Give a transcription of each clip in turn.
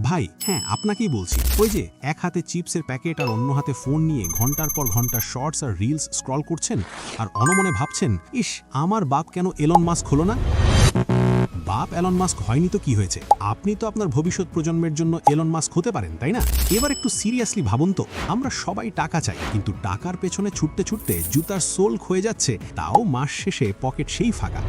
ভাই হ্যাঁ আপনাকেই বলছি, ওই যে এক হাতে চিপসের প্যাকেট আর অন্য হাতে ফোন নিয়ে ঘন্টার পর ঘন্টা শর্টস আর রিলস স্ক্রল করছেন আর অনমনে ভাবছেন, ইস আমার বাপ কেন এলন মাস্ক হলো না। বাপ এলন মাস্ক হয়নি তো কি হয়েছে, আপনি তো আপনার ভবিষ্যৎ প্রজন্মের জন্য এলন মাস্ক হতে পারেন, তাই না? এবার একটু সিরিয়াসলি ভাবুন তো, আমরা সবাই টাকা চাই, কিন্তু টাকার পেছনে ছুটতে ছুটতে জুতার সোল ক্ষয়ে যাচ্ছে, তাও মাস শেষে পকেট সেই ফাঁকা।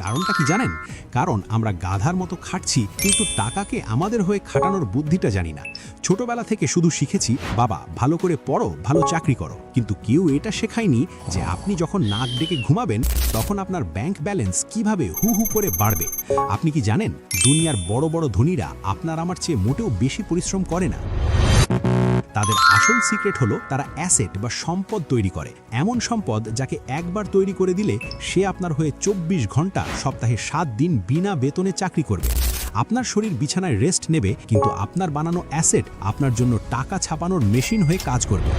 কারণটা কি জানেন? কারণ আমরা গাধার মতো খাটছি, কিন্তু টাকাকে আমাদের হয়ে খাটানোর বুদ্ধিটা জানি না। ছোটবেলা থেকে শুধু শিখেছি, বাবা ভালো করে পড়ো, ভালো চাকরি করো, কিন্তু কেউ এটা শেখায়নি যে আপনি যখন নাক ডেকে ঘুমাবেন তখন আপনার ব্যাংক ব্যালেন্স কিভাবে হু হু করে বাড়বে। আপনি কি জানেন দুনিয়ার বড় বড় ধনীরা আপনার আমার চেয়ে মোটেও বেশি পরিশ্রম করে না। তাদের আসল সিক্রেট হলো তারা অ্যাসেট বা সম্পদ তৈরি করে, এমন সম্পদ যাকে একবার তৈরি করে দিলে সে আপনার হয়ে 24 ঘন্টা সপ্তাহে 7 দিন বিনা বেতনে চাকরি করবে। আপনার শরীর বিছানায় রেস্ট নেবে, কিন্তু আপনার বানানো অ্যাসেট আপনার জন্য টাকা ছাপানোর মেশিন হয়ে কাজ করবে।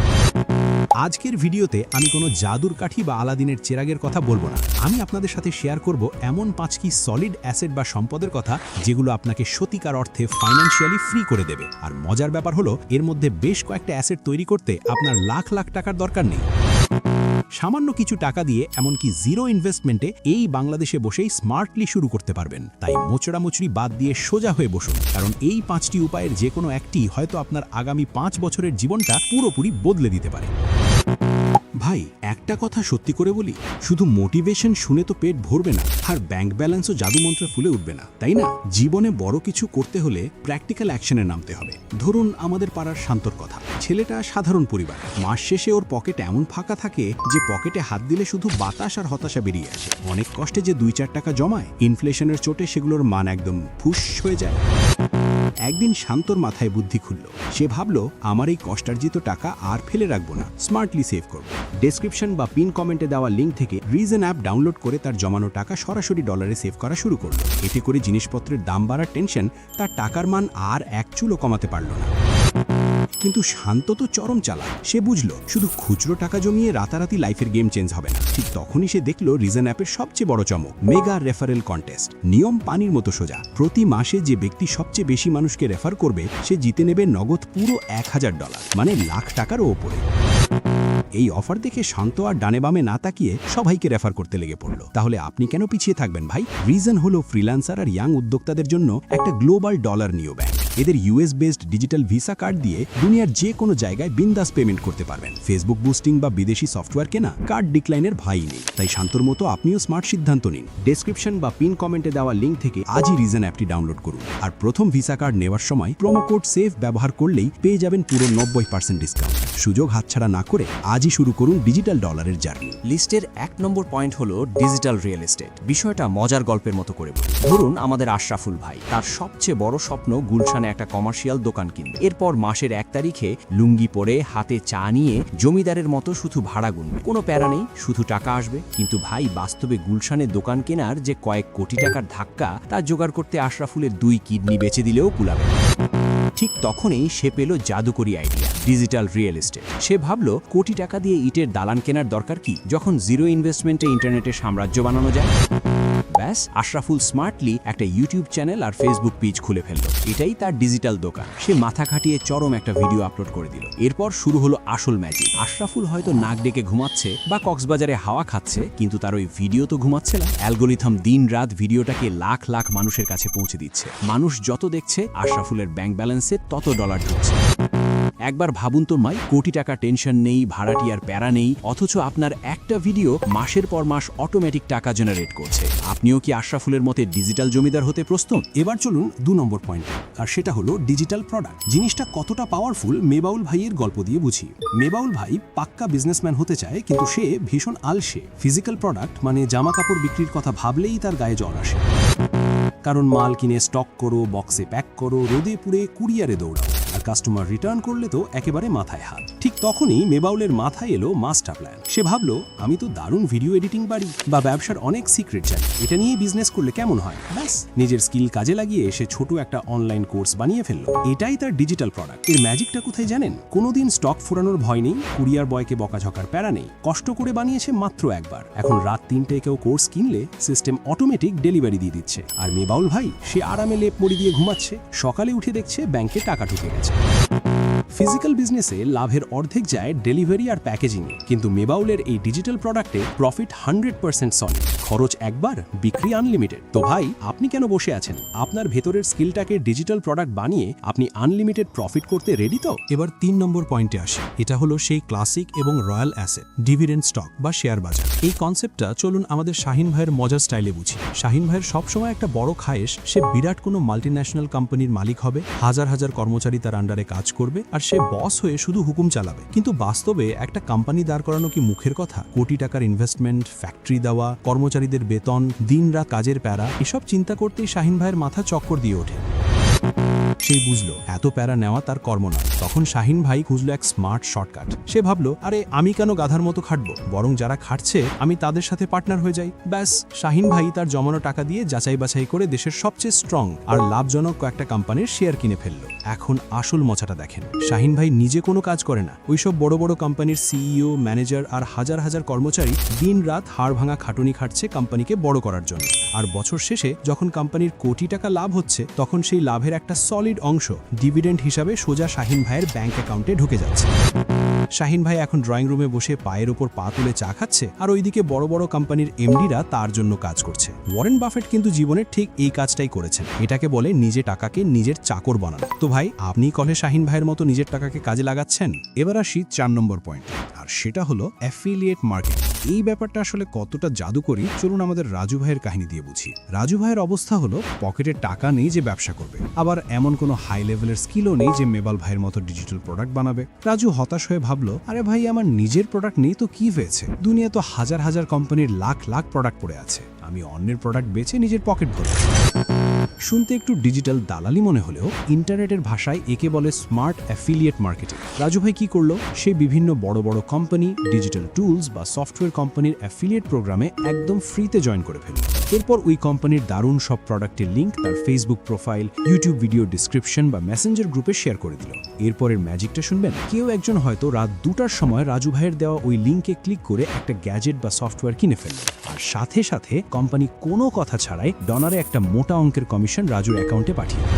আজকের ভিডিওতে আমি কোনো জাদুর কাঠি বা আলাদিনের চেরাগের কথা বলবো না, আমি আপনাদের সাথে শেয়ার করব এমন 5টি সলিড অ্যাসেট বা সম্পদের কথা যেগুলো আপনাকে সত্যিকার অর্থে ফাইন্যান্সিয়ালি ফ্রি করে দেবে। আর মজার ব্যাপার হলো এর মধ্যে বেশ কয়েকটা অ্যাসেট তৈরি করতে আপনার লাখ লাখ টাকার দরকার নেই। সামান্য কিছু টাকা দিয়ে এমনকি জিরো ইনভেস্টমেন্টে এই বাংলাদেশে বসেই স্মার্টলি শুরু করতে পারবেন। তাই মোচড়ামুচড়ি বাদ দিয়ে সোজা হয়ে বসুন, কারণ এই 5টি উপায়ের যে কোনো একটি হয়তো আপনার আগামী 5 বছরের জীবনটা পুরোপুরি বদলে দিতে পারে। ভাই একটা কথা সত্যি করে বলি, শুধু মোটিভেশন শুনে তো পেট ভরবে না, আর ব্যাংক ব্যালেন্সও জাদুমন্ত্রে ফুলে উঠবে না, তাই না? জীবনে বড় কিছু করতে হলে প্র্যাকটিক্যাল অ্যাকশনে নামতে হবে। ধরুন আমাদের পাড়ার শান্তর কথা, ছেলেটা সাধারণ পরিবার, মাস শেষে ওর পকেট এমন ফাঁকা থাকে যে পকেটে হাত দিলে শুধু বাতাস আর হতাশা বেরিয়ে আসে। অনেক কষ্টে যে 2-4 টাকা জমায়, ইনফ্লেশনের চোটে সেগুলোর মান একদম ফুস হয়ে যায়। একদিন শান্তর মাথায় বুদ্ধি খুলল, সে ভাবল আমার এই কষ্টার্জিত টাকা আর ফেলে রাখবো না, স্মার্টলি সেভ করব। ডেসক্রিপশন বা পিন কমেন্টে দেওয়া লিঙ্ক থেকে রিজন অ্যাপ ডাউনলোড করে তার জমানো টাকা সরাসরি ডলারে সেভ করা শুরু করলো। এতে করে জিনিসপত্রের দাম বাড়ার টেনশন তার টাকার মান আর এক চুলও কমাতে পারল না। কিন্তু শান্ত তো চরম চালাক, সে বুঝলো শুধু খুচরো টাকা জমিয়ে রাতারাতি লাইফের গেম চেঞ্জ হবে না। ঠিক তখনই সে দেখলো রিজন অ্যাপের সবচেয়ে বড় চমক, মেগা রেফারেল কন্টেস্ট। নিয়ম পানির মতো সোজা, প্রতি মাসে যে ব্যক্তি সবচেয়ে বেশি মানুষকে রেফার করবে সে জিতে নেবে নগদ পুরো $1000, মানে লাখ টাকারও ওপরে। এই অফার দেখে শান্ত আর ডানে বামে না তাকিয়ে সবাইকে রেফার করতে লেগে পড়লো। তাহলে আপনি কেন পিছিয়ে থাকবেন ভাই? রিজন হলো ফ্রিল্যান্সার আর ইয়াং উদ্যোক্তাদের জন্য একটা গ্লোবাল ডলার নিও ব্যাংক। এদের US based digital visa card দিয়ে দুনিয়ার যে কোনো জায়গায় বিন্দাস পেমেন্ট করতে পারবেন। ফেসবুক বুস্টিং বা বিদেশি সফটওয়্যার কেনা, কার্ড ডিক্লাইনের ভয়ই নেই। তাই শান্তর মতো আপনিও স্মার্ট সিদ্ধান্ত নিন। ডেসক্রিপশন বা পিন কমেন্টে দেওয়া লিঙ্ক থেকে আজই রিজন অ্যাপটি ডাউনলোড করুন। আর প্রথম ভিসা কার্ড নেওয়ার সময় প্রোমো কোড সেফ ব্যবহার করলেই পেয়ে যাবেন পুরো 90% ডিসকাউন্ট। সুযোগ হাতছাড়া না করে আজই শুরু করুন ডিজিটাল ডলারের জার্নি। লিস্টের 1 নম্বর পয়েন্ট হলো ডিজিটাল রিয়েল এস্টেট। বিষয়টা মজার গল্পের মতো করে বলি। ধরুন আমাদের আশরাফুল ভাই, তার সবচেয়ে বড় স্বপ্ন গুলশানে একটা কমার্শিয়াল দোকান কিনবে। এরপর মাসের 1 তারিখে লুঙ্গি পরে হাতে চা নিয়ে জমিদারের মতো শুধু ভাড়া গুনবে। কোনো প্যারা নেই, শুধু টাকা আসবে। কিন্তু ভাই বাস্তবে গুলশানে দোকান কেনার যে কয়েক কোটি টাকার ধাক্কা, তা জোগাড় করতে আশরাফুলের 2 কিডনি বেচে দিলেও কুলাবে। ঠিক তখনই সে পেল জাদুকরি আইডিয়া, ডিজিটাল রিয়েল এস্টেট। সে ভাবলো কোটি টাকা দিয়ে ইটের দালান কেনার দরকার কি, যখন জিরো ইনভেস্টমেন্টে ইন্টারনেটে সাম্রাজ্য বানানো যায়। ব্যাস, আশরাফুল স্মার্টলি একটা ইউটিউব চ্যানেল আর ফেসবুক পেজ খুলে ফেলল। এটাই তার ডিজিটাল দোকান। সে মাথা খাটিয়ে চরম একটা ভিডিও আপলোড করে দিল। এরপর শুরু হলো আসল ম্যাজিক। আশরাফুল হয়তো নাক ডেকে ঘুমাচ্ছে বা কক্সবাজারে হাওয়া খাচ্ছে, কিন্তু তার ওই ভিডিও তো ঘুমাচ্ছে না। অ্যালগোরিথম দিন রাত ভিডিওটাকে লাখ লাখ মানুষের কাছে পৌঁছে দিচ্ছে। মানুষ যত দেখছে আশরাফুলের ব্যাংক ব্যালেন্সে তত ডলার ঢুকছে। একবার ভাবুন তো মাই, কোটি টাকা টেনশন নেই, ভাড়াটিয়ার প্যারা নেই, অথচ আপনার একটা ভিডিও মাসের পর মাস অটোমেটিক টাকা জেনারেট করছে। আপনিও কি আশরাফুলের মতে ডিজিটাল জমিদার হতে প্রস্তুত? এবার চলুন 2 নম্বর পয়েন্ট, আর সেটা হলো ডিজিটাল প্রোডাক্ট। জিনিসটা কতটা পাওয়ারফুল মেবাউল ভাইয়ের গল্প দিয়ে বুঝি। মেবাউল ভাই পাক্কা বিজনেসম্যান হতে চায়, কিন্তু সে ভীষণ আলসে। ফিজিক্যাল প্রোডাক্ট মানে জামা কাপড় বিক্রির কথা ভাবলেই তার গায়ে জ্বর আসে। কারণ মাল কিনে স্টক করো, বক্সে প্যাক করো, রোদে পুড়ে কুরিয়ারে দৌড়াও, আর কাস্টমার রিটার্ন করলে তো একেবারে মাথায় হাত। ঠিক তখনই মেবাউলের মাথায় এলো মাস্টার প্ল্যান। সে ভাবলো, আমি তো দারুণ ভিডিও এডিটিং পারি বা ব্যবসার অনেক সিক্রেট জানি, এটা নিয়ে বিজনেস করলে কেমন হয়। ব্যাস, নিজের স্কিল কাজে লাগিয়ে সে ছোট একটা অনলাইন কোর্স বানিয়ে ফেললো। এটাই তার ডিজিটাল প্রোডাক্ট। এর ম্যাজিকটা কোথায় জানেন? কোনোদিন স্টক ফুরানোর ভয় নেই, কুরিয়ার বয়কে বকাঝকার প্যারা নেই, কষ্ট করে বানিয়েছে মাত্র একবার। এখন রাত 3টায় কেউ কোর্স কিনলে সিস্টেম অটোমেটিক ডেলিভারি দিয়ে দিচ্ছে, আর মেবাউল ভাই সে আরামে লেপ মুড়ি দিয়ে ঘুমাচ্ছে, সকালে উঠে দেখছে ব্যাংকে টাকা ঢুকে গেছে। ফিজিক্যাল বিজনেসে লাভের অর্ধেক যায় ডেলিভারি আর প্যাকেজিংয়ে, কিন্তু মেবাউলের এই ডিজিটাল প্রোডাক্টে প্রফিট 100% সলিড। খরচ একবার, বিক্রি আনলিমিটেড। তো ভাই, আপনি কেন বসে আছেন? আপনার ভেতরের স্কিলটাকে ডিজিটাল প্রোডাক্ট বানিয়ে আপনি আনলিমিটেড প্রফিট করতে রেডি তো? এবার 3 নম্বর পয়েন্টে আসি। এটা হলো সেই ক্লাসিক এবং রয়্যাল অ্যাসেট, ডিভিডেন্ড স্টক বা শেয়ার বাজার। এই কনসেপ্টটা চলুন আমাদের শাহিন ভাইয়ের মজার স্টাইলে বুঝি। শাহিন ভাইয়ের সবসময় একটা বড় খায়েশ, সে বিরাট কোনো মাল্টিন্যাশনাল কোম্পানির মালিক হবে, হাজার হাজার কর্মচারী তার আন্ডারে কাজ করবে, আর সে বস হয়ে শুধু হুকুম চালাবে। কিন্তু বাস্তবে একটা কোম্পানি দাঁড় করানো কি মুখের কথা? কোটি টাকার ইনভেস্টমেন্ট, ফ্যাক্টরি দেওয়া, কর্মচারীদের বেতন, দিনরাত কাজের প্যারা, এসব চিন্তা করতেই শাহিন ভাইয়ের মাথা চক্কর দিয়ে ওঠে। সেই বুঝলো এত প্যারা নেওয়া তার কর্ম নয়। তখন শাহিন ভাই খুঁজলো এক স্মার্ট শর্টকাট। সে ভাবলো, আরে আমি কেন গাধার মতো খাটবো, বরং যারা খাটছে আমি তাদের সাথে পার্টনার হয়ে যাই। ব্যাস, শাহিন ভাই তার জমানো টাকা দিয়ে যাচাই বাছাই করে দেশের সবচেয়ে স্ট্রং আর লাভজনক কয়েকটা কোম্পানির শেয়ার কিনে ফেললো। এখন আসল মজাটা দেখেন, শাহিন ভাই নিজে কোনো কাজ করে না। ওইসব বড় বড় কোম্পানির সিইও, ম্যানেজার আর হাজার হাজার কর্মচারী দিন রাত হাড় ভাঙা খাটুনি খাটছে কোম্পানিকে বড় করার জন্য। আর বছর শেষে যখন কোম্পানির কোটি টাকা লাভ হচ্ছে, তখন সেই লাভের একটা সলিড অংশ ডিভিডেন্ড হিসাবে সোজা শাহিন ভাইয়ের ব্যাংক অ্যাকাউন্টে ঢুকে যাচ্ছে। শাহিন ভাই এখন ড্রয়িং রুমে বসে পায়ের ওপর পা তুলে চা খাচ্ছে, আর ওইদিকে বড় বড় কোম্পানির এমডিরা তার জন্য কাজ করছে। ওয়ারেন বাফেট কিন্তু জীবনের ঠিক এই কাজটাই করেছেন। এটাকে বলে নিজে টাকাকে নিজের চাকর বানানো। তো ভাই, আপনি কলে শাহিন ভাইয়ের মতো নিজের টাকাকে কাজে লাগাচ্ছেন? এবার আসি 4 নম্বর পয়েন্ট, আর সেটা হলো অ্যাফিলিয়েট মার্কেটিং। এই ব্যাপারটা আসলে কতটা জাদুকরি, চলুন আমাদের রাজু ভাইয়ের কাহিনী দিয়ে বুঝি। রাজু ভাইয়ের অবস্থা হলো, পকেটে টাকা নেই যে ব্যবসা করবে, আবার এমন কোনো হাই লেভেলের স্কিলও নেই যে মেবাল ভাইয়ের মতো ডিজিটাল প্রোডাক্ট বানাবে। রাজু হতাশ হয়ে ভাবলো, আরে ভাই, আমার নিজের প্রোডাক্ট নেই তো কি হয়েছে? দুনিয়া তো হাজার হাজার কোম্পানির লাখ লাখ প্রোডাক্ট পড়ে আছে, আমি অন্যের প্রোডাক্ট বেচে নিজের পকেট ভরব। শুনতে একটু ডিজিটাল দালালি মনে হলেও ইন্টারনেটের ভাষায় একে বলে স্মার্ট অ্যাফিলিয়েট মার্কেটিং। রাজু ভাই কি করলো? সে বিভিন্ন বড় বড় কোম্পানি, ডিজিটাল টুলস বা সফটওয়্যার কোম্পানির অ্যাফিলিয়েট প্রোগ্রামে একদম ফ্রিতে জয়েন করে ফেলল। এরপর ওই কোম্পানির দারুণ সব প্রোডাক্টের লিঙ্ক তার Facebook profile, YouTube video description বা মেসেঞ্জার গ্রুপে শেয়ার করে দিল। এরপরের ম্যাজিকটা শুনবেন। কেউ একজন হয়তো রাত 2টার সময় রাজু ভাইয়ের দেওয়া ওই লিঙ্কে ক্লিক করে একটা গ্যাজেট বা সফটওয়্যার কিনে ফেলল, আর সাথে সাথে কোম্পানি কোনো কথা ছাড়াই ডলারে একটা মোটা অঙ্কের কমিশন রাজুর অ্যাকাউন্টে পাঠিয়ে দিল।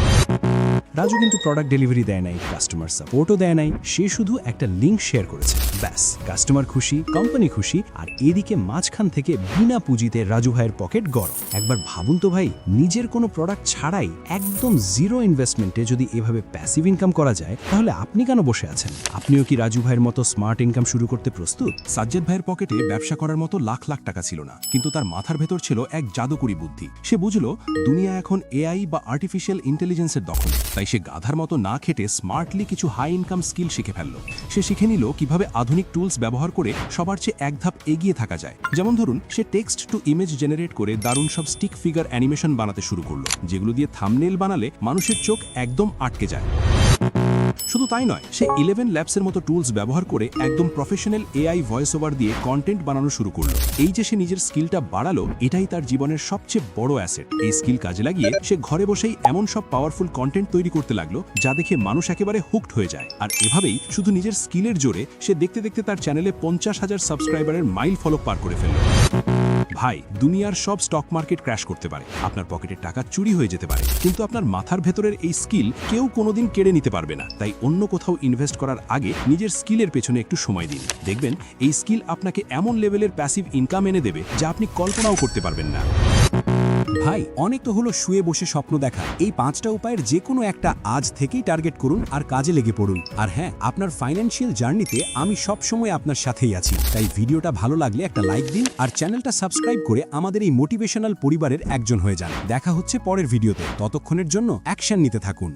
রাজু কিন্তু প্রোডাক্ট ডেলিভারি দেয় নাই, কাস্টমার সাপোর্টও দেয় নাই, সে শুধু একটা লিঙ্ক শেয়ার করেছে। ব্যাস, কাস্টমার খুশি, কোম্পানি খুশি, আর এদিকে মাঝখান থেকে বিনা পুঁজিতে রাজু ভাইয়ের পকেট গরম। একবার ভাবুন তো ভাই, নিজের কোনো প্রোডাক্ট ছাড়াই একদম জিরো ইনভেস্টমেন্টে যদি এভাবে প্যাসিভ ইনকাম করা যায়, তাহলে আপনি কেন বসে আছেন? আপনিও কি রাজু ভাইয়ের মতো স্মার্ট ইনকাম শুরু করতে প্রস্তুত? সাজ্জাদ ভাইয়ের পকেটে ব্যবসা করার মতো লাখ লাখ টাকা ছিল না, কিন্তু তার মাথার ভেতর ছিল এক জাদুকরি বুদ্ধি। সে বুঝলো দুনিয়া এখন এআই বা আর্টিফিশিয়াল ইন্টেলিজেন্সের দখলে, তাই সে গাধার মতো না খেটে স্মার্টলি কিছু হাই ইনকাম স্কিল শিখে ফেলল। সে শিখে নিল কিভাবে আধুনিক টুলস ব্যবহার করে সবার চেয়ে এক ধাপ এগিয়ে থাকা যায়। যেমন ধরুন, সে টেক্সট টু ইমেজ জেনারেট করে দারুণ সব স্টিক ফিগার অ্যানিমেশন বানাতে শুরু করলো, যেগুলো দিয়ে থাম্বনেল বানালে মানুষের চোখ একদম আটকে যায়। শুধু তাই নয়, সে 11 ল্যাবসের মতো টুলস ব্যবহার করে একদম প্রফেশনাল এআই ভয়েস ওভার দিয়ে কন্টেন্ট বানানো শুরু করলো। এই যে সে নিজের স্কিলটা বাড়ালো, এটাই তার জীবনের সবচেয়ে বড় অ্যাসেট। এই স্কিল কাজে লাগিয়ে সে ঘরে বসেই এমন সব পাওয়ারফুল কন্টেন্ট তৈরি করতে লাগলো, যা দেখে মানুষ একেবারে হুকড হয়ে যায়। আর এভাবেই শুধু নিজের স্কিলের জোরে সে দেখতে দেখতে তার চ্যানেলে 50,000 সাবস্ক্রাইবারের মাইল ফলক পার করে ফেলল। ভাই, দুনিয়ার সব স্টক মার্কেট ক্র্যাশ করতে পারে, আপনার পকেটের টাকা চুরি হয়ে যেতে পারে, কিন্তু আপনার মাথার ভেতরের এই স্কিল কেউ কোনোদিন কেড়ে নিতে পারবে না। তাই অন্য কোথাও ইনভেস্ট করার আগে নিজের স্কিলের পেছনে একটু সময় দিন। দেখবেন এই স্কিল আপনাকে এমন লেভেলের প্যাসিভ ইনকাম এনে দেবে যা আপনি কল্পনাও করতে পারবেন না। ভাই, অনেক তো হলো শুয়ে বসে স্বপ্ন দেখা। এই 5টা উপায়ের যে কোনো একটা আজ থেকেই টার্গেট করুন আর কাজে লেগে পড়ুন। আর হ্যাঁ, আপনার ফাইন্যান্সিয়াল জার্নিতে আমি সব সময় আপনার সাথেই আছি। তাই ভিডিওটা ভালো লাগলে একটা লাইক দিন আর চ্যানেলটা সাবস্ক্রাইব করে আমাদের এই মোটিভেশনাল পরিবারের একজন হয়ে যান। দেখা হচ্ছে পরের ভিডিওতে, ততক্ষণের জন্য অ্যাকশন নিতে থাকুন।